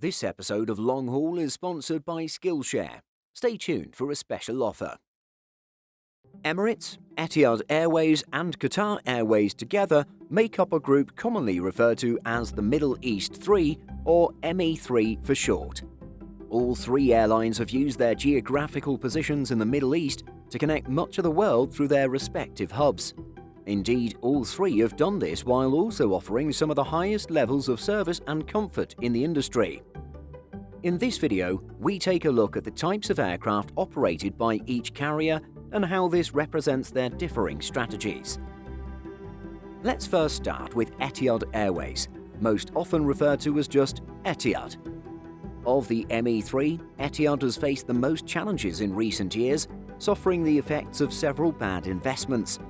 This episode of Long Haul is sponsored by Skillshare. Stay tuned for a special offer. Emirates, Etihad Airways and Qatar Airways together make up a group commonly referred to as the Middle East 3, or ME3 for short. All three airlines have used their geographical positions in the Middle East to connect much of the world through their respective hubs. Indeed, all three have done this while also offering some of the highest levels of service and comfort in the industry. In this video, we take a look at the types of aircraft operated by each carrier and how this represents their differing strategies. Let's first start with Etihad Airways, most often referred to as just Etihad. Of the ME3, Etihad has faced the most challenges in recent years, suffering the effects of several bad investments.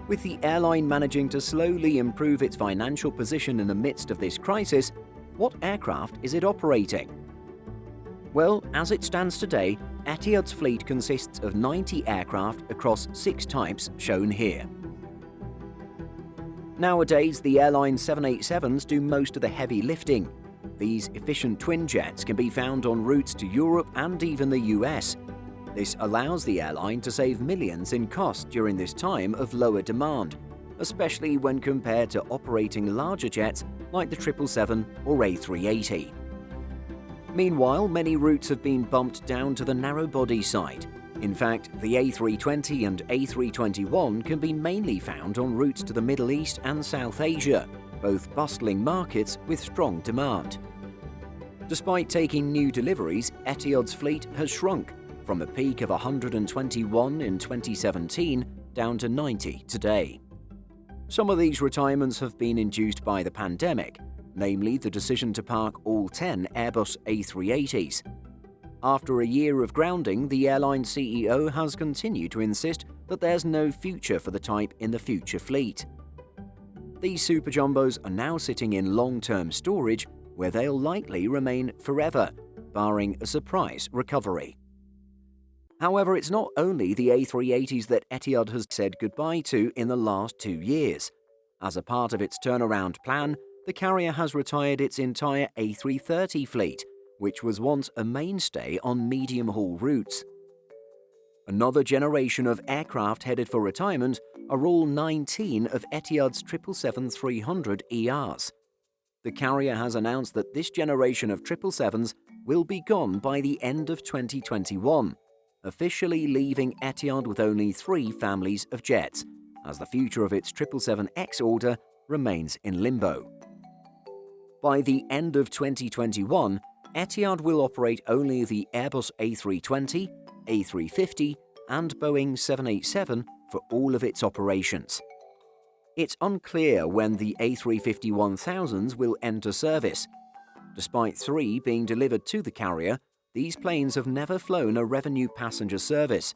With the airline managing to slowly improve its financial position in the midst of this crisis, what aircraft is it operating? Well, as it stands today, Etihad's fleet consists of 90 aircraft across 6 types shown here. Nowadays, the airline's 787s do most of the heavy lifting. These efficient twin jets can be found on routes to Europe and even the US. This allows the airline to save millions in cost during this time of lower demand, especially when compared to operating larger jets like the 777 or A380. Meanwhile, many routes have been bumped down to the narrow-body side. In fact, the A320 and A321 can be mainly found on routes to the Middle East and South Asia, both bustling markets with strong demand. Despite taking new deliveries, Etihad's fleet has shrunk, from a peak of 121 in 2017 down to 90 today. Some of these retirements have been induced by the pandemic, namely the decision to park all 10 Airbus A380s. After a year of grounding, the airline CEO has continued to insist that there's no future for the type in the future fleet. These super jumbos are now sitting in long-term storage, where they'll likely remain forever, barring a surprise recovery. However, it's not only the A380s that Etihad has said goodbye to in the last 2 years. As a part of its turnaround plan, the carrier has retired its entire A330 fleet, which was once a mainstay on medium-haul routes. Another generation of aircraft headed for retirement are all 19 of Etihad's 777-300 ERs. The carrier has announced that this generation of 777s will be gone by the end of 2021. Officially leaving Etihad with only 3 families of jets, as the future of its 777X order remains in limbo. By the end of 2021, Etihad will operate only the Airbus A320, A350 and Boeing 787 for all of its operations. It's unclear when the A350-1000s will enter service. Despite 3 being delivered to the carrier, these planes have never flown a revenue passenger service.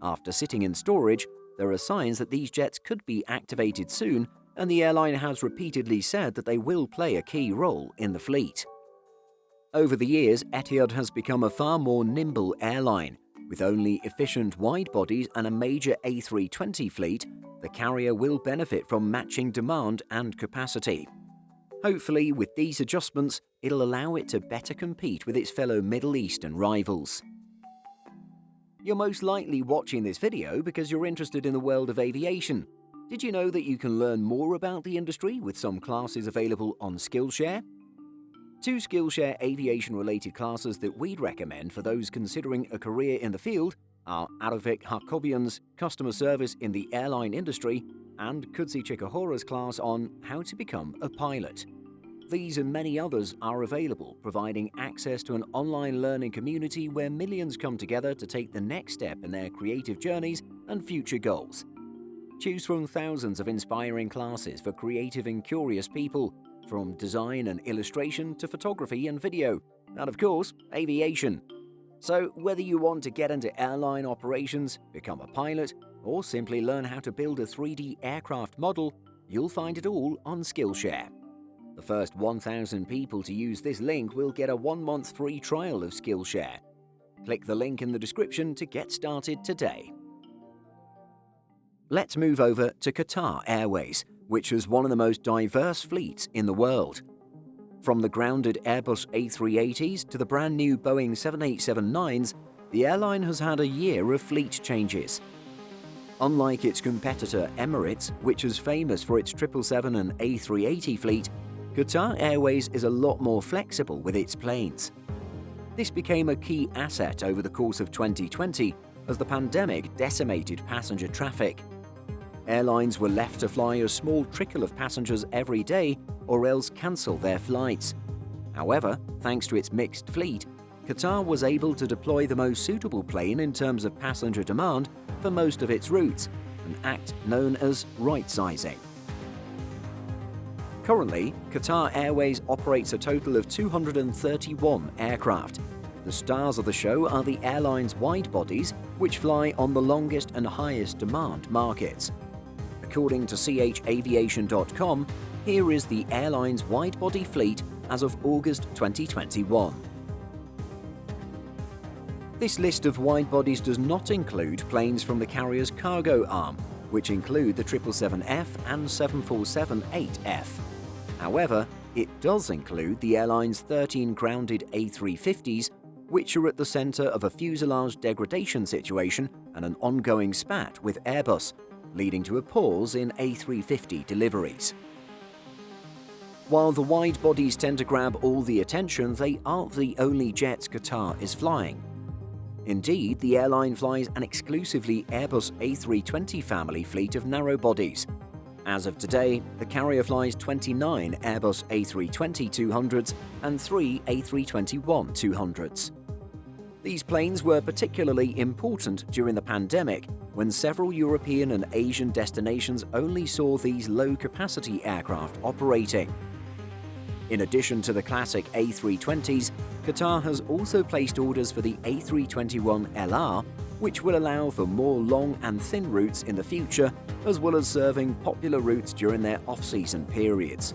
After sitting in storage, there are signs that these jets could be activated soon, and the airline has repeatedly said that they will play a key role in the fleet. Over the years, Etihad has become a far more nimble airline. With only efficient wide bodies and a major A320 fleet, the carrier will benefit from matching demand and capacity. Hopefully, with these adjustments, it'll allow it to better compete with its fellow Middle Eastern rivals. You're most likely watching this video because you're interested in the world of aviation. Did you know that you can learn more about the industry with some classes available on Skillshare? 2 Skillshare aviation-related classes that we'd recommend for those considering a career in the field are Arifik Hakobian's Customer Service in the Airline Industry and Kudsi Chikahora's class on How to Become a Pilot. These and many others are available, providing access to an online learning community where millions come together to take the next step in their creative journeys and future goals. Choose from thousands of inspiring classes for creative and curious people, from design and illustration to photography and video, and of course, aviation. So whether you want to get into airline operations, become a pilot, or simply learn how to build a 3D aircraft model, you'll find it all on Skillshare. The first 1,000 people to use this link will get a 1-month free trial of Skillshare. Click the link in the description to get started today. Let's move over to Qatar Airways, which has one of the most diverse fleets in the world. From the grounded Airbus A380s to the brand new Boeing 787-9s, the airline has had a year of fleet changes. Unlike its competitor Emirates, which is famous for its 777 and A380 fleet, Qatar Airways is a lot more flexible with its planes. This became a key asset over the course of 2020 as the pandemic decimated passenger traffic. Airlines were left to fly a small trickle of passengers every day or else cancel their flights. However, thanks to its mixed fleet, Qatar was able to deploy the most suitable plane in terms of passenger demand for most of its routes, an act known as right-sizing. Currently, Qatar Airways operates a total of 231 aircraft. The stars of the show are the airline's wide-bodies, which fly on the longest and highest demand markets. According to chaviation.com, here is the airline's wide-body fleet as of August 2021. This list of wide-bodies does not include planes from the carrier's cargo arm, which include the 777F and 747-8F. However, it does include the airline's 13 grounded A350s, which are at the center of a fuselage degradation situation and an ongoing spat with Airbus, leading to a pause in A350 deliveries. While the wide bodies tend to grab all the attention, they aren't the only jets Qatar is flying. Indeed, the airline flies an exclusively Airbus A320 family fleet of narrow bodies. As of today, the carrier flies 29 Airbus A320-200s and 3 A321-200s. These planes were particularly important during the pandemic, when several European and Asian destinations only saw these low-capacity aircraft operating. In addition to the classic A320s, Qatar has also placed orders for the A321LR, which will allow for more long and thin routes in the future, as well as serving popular routes during their off-season periods.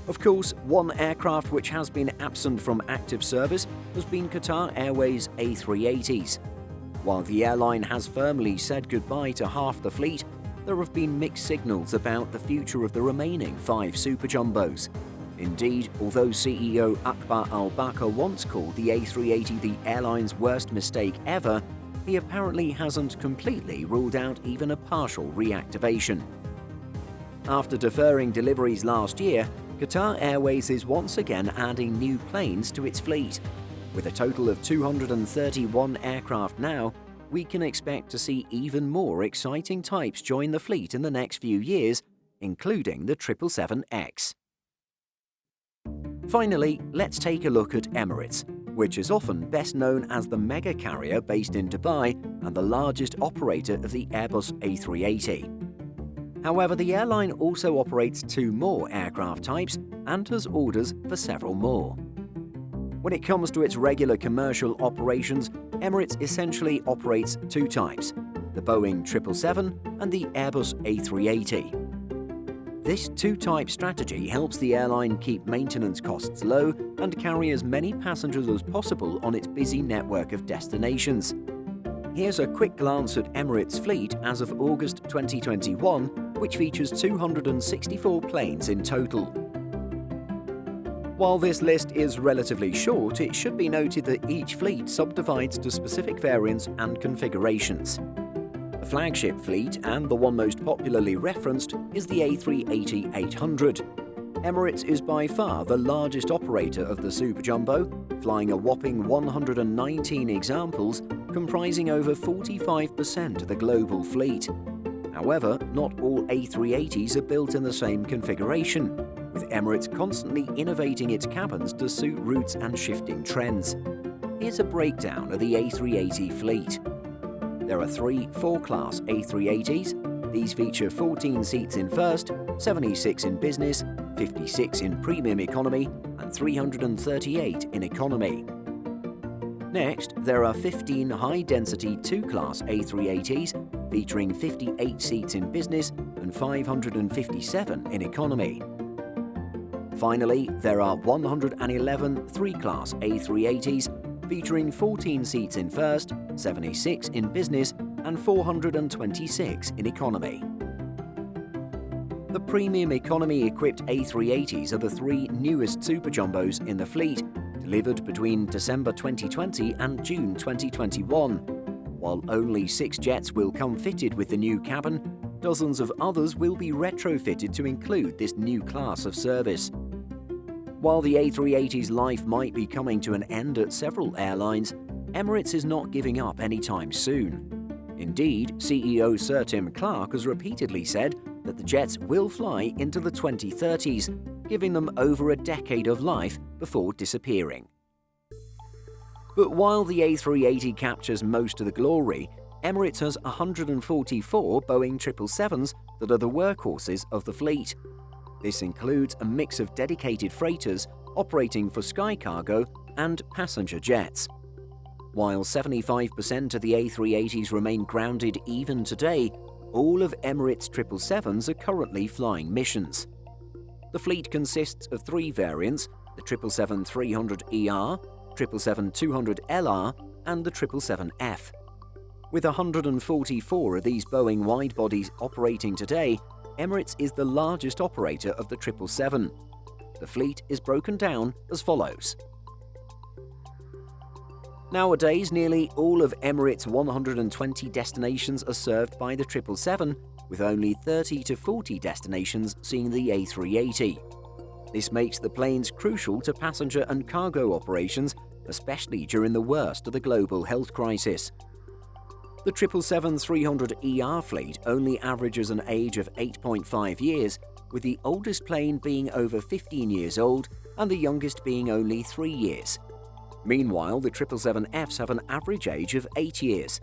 Of course, one aircraft which has been absent from active service has been Qatar Airways A380s. While the airline has firmly said goodbye to half the fleet, there have been mixed signals about the future of the remaining 5 Super Jumbos. Indeed, although CEO Akbar Al-Bakr once called the A380 the airline's worst mistake ever, he apparently hasn't completely ruled out even a partial reactivation. After deferring deliveries last year, Qatar Airways is once again adding new planes to its fleet. With a total of 231 aircraft now, we can expect to see even more exciting types join the fleet in the next few years, including the 777X. Finally, let's take a look at Emirates, which is often best known as the mega carrier based in Dubai and the largest operator of the Airbus A380. However, the airline also operates 2 more aircraft types and has orders for several more. When it comes to its regular commercial operations, Emirates essentially operates 2 types, the Boeing 777 and the Airbus A380. This 2-type strategy helps the airline keep maintenance costs low and carry as many passengers as possible on its busy network of destinations. Here's a quick glance at Emirates' fleet as of August 2021, which features 264 planes in total. While this list is relatively short, it should be noted that each fleet subdivides to specific variants and configurations. The flagship fleet, and the one most popularly referenced, is the A380-800. Emirates is by far the largest operator of the Super Jumbo, flying a whopping 119 examples, comprising over 45% of the global fleet. However, not all A380s are built in the same configuration, with Emirates constantly innovating its cabins to suit routes and shifting trends. Here's a breakdown of the A380 fleet. There are 3 4-class A380s. These feature 14 seats in first, 76 in business, 56 in premium economy, and 338 in economy. Next, there are 15 high-density 2-class A380s, featuring 58 seats in business and 557 in economy. Finally, there are 111 3-class A380s, featuring 14 seats in first, 76 in business, and 426 in economy. The premium economy-equipped A380s are the three newest super jumbos in the fleet, delivered between December 2020 and June 2021. While only 6 jets will come fitted with the new cabin, dozens of others will be retrofitted to include this new class of service. While the A380's life might be coming to an end at several airlines, Emirates is not giving up anytime soon. Indeed, CEO Sir Tim Clark has repeatedly said that the jets will fly into the 2030s, giving them over a decade of life before disappearing. But while the A380 captures most of the glory, Emirates has 144 Boeing 777s that are the workhorses of the fleet. This includes a mix of dedicated freighters operating for sky cargo and passenger jets. While 75% of the A380s remain grounded even today, all of Emirates' 777s are currently flying missions. The fleet consists of 3 variants: the 777-300ER, 777-200LR, and the 777F. With 144 of these Boeing widebodies operating today, Emirates is the largest operator of the 777. The fleet is broken down as follows. Nowadays, nearly all of Emirates' 120 destinations are served by the 777, with only 30 to 40 destinations seeing the A380. This makes the planes crucial to passenger and cargo operations, especially during the worst of the global health crisis. The 777-300ER fleet only averages an age of 8.5 years, with the oldest plane being over 15 years old and the youngest being only 3 years. Meanwhile, the 777Fs have an average age of 8 years.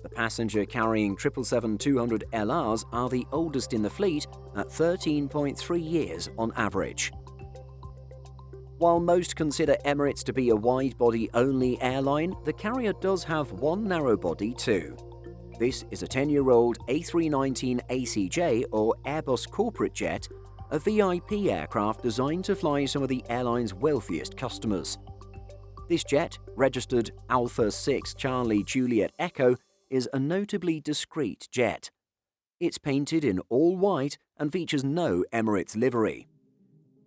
The passenger-carrying 777-200LRs are the oldest in the fleet at 13.3 years on average. While most consider Emirates to be a wide-body-only airline, the carrier does have one narrow-body too. This is a 10-year-old A319 ACJ or Airbus corporate jet, a VIP aircraft designed to fly some of the airline's wealthiest customers. This jet, registered Alpha 6 Charlie Juliet Echo, is a notably discreet jet. It's painted in all white and features no Emirates livery.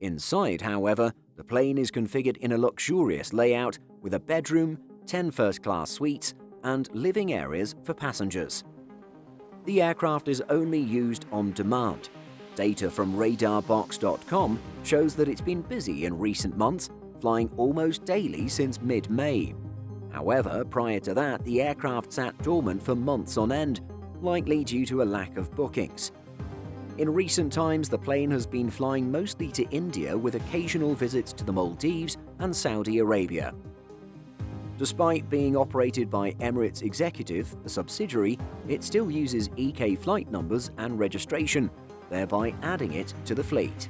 Inside, however, the plane is configured in a luxurious layout with a bedroom, 10 first-class suites, and living areas for passengers. The aircraft is only used on demand. Data from radarbox.com shows that it's been busy in recent months, flying almost daily since mid-May. However, prior to that, the aircraft sat dormant for months on end, likely due to a lack of bookings. In recent times, the plane has been flying mostly to India with occasional visits to the Maldives and Saudi Arabia. Despite being operated by Emirates Executive, a subsidiary, it still uses EK flight numbers and registration, thereby adding it to the fleet.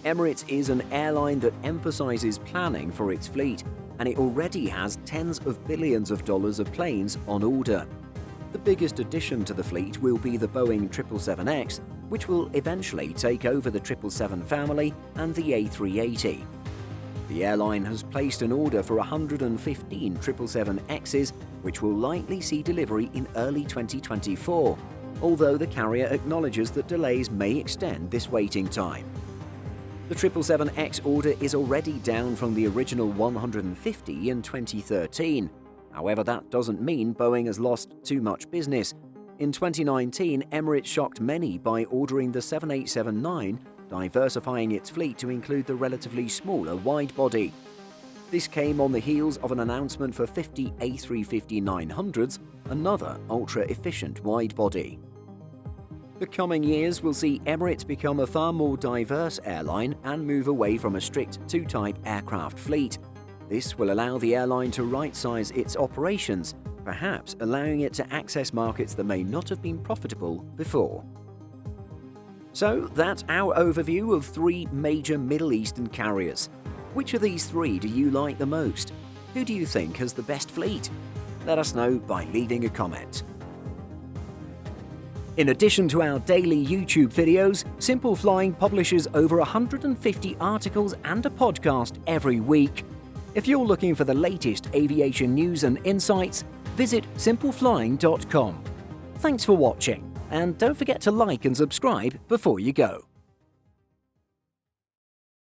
Emirates is an airline that emphasizes planning for its fleet, and it already has tens of billions of dollars of planes on order. The biggest addition to the fleet will be the Boeing 777X, which will eventually take over the 777 family and the A380. The airline has placed an order for 115 777Xs, which will likely see delivery in early 2024, although the carrier acknowledges that delays may extend this waiting time. The 777X order is already down from the original 150 in 2013. However, that doesn't mean Boeing has lost too much business. In 2019, Emirates shocked many by ordering the 787-9, diversifying its fleet to include the relatively smaller widebody. This came on the heels of an announcement for 50 A350-900s, another ultra-efficient widebody. The coming years will see Emirates become a far more diverse airline and move away from a strict 2-type aircraft fleet. This will allow the airline to right-size its operations, perhaps allowing it to access markets that may not have been profitable before. So that's our overview of 3 major Middle Eastern carriers. Which of these 3 do you like the most? Who do you think has the best fleet? Let us know by leaving a comment. In addition to our daily YouTube videos, Simple Flying publishes over 150 articles and a podcast every week. If you're looking for the latest aviation news and insights, visit simpleflying.com. Thanks for watching. And don't forget to like and subscribe before you go.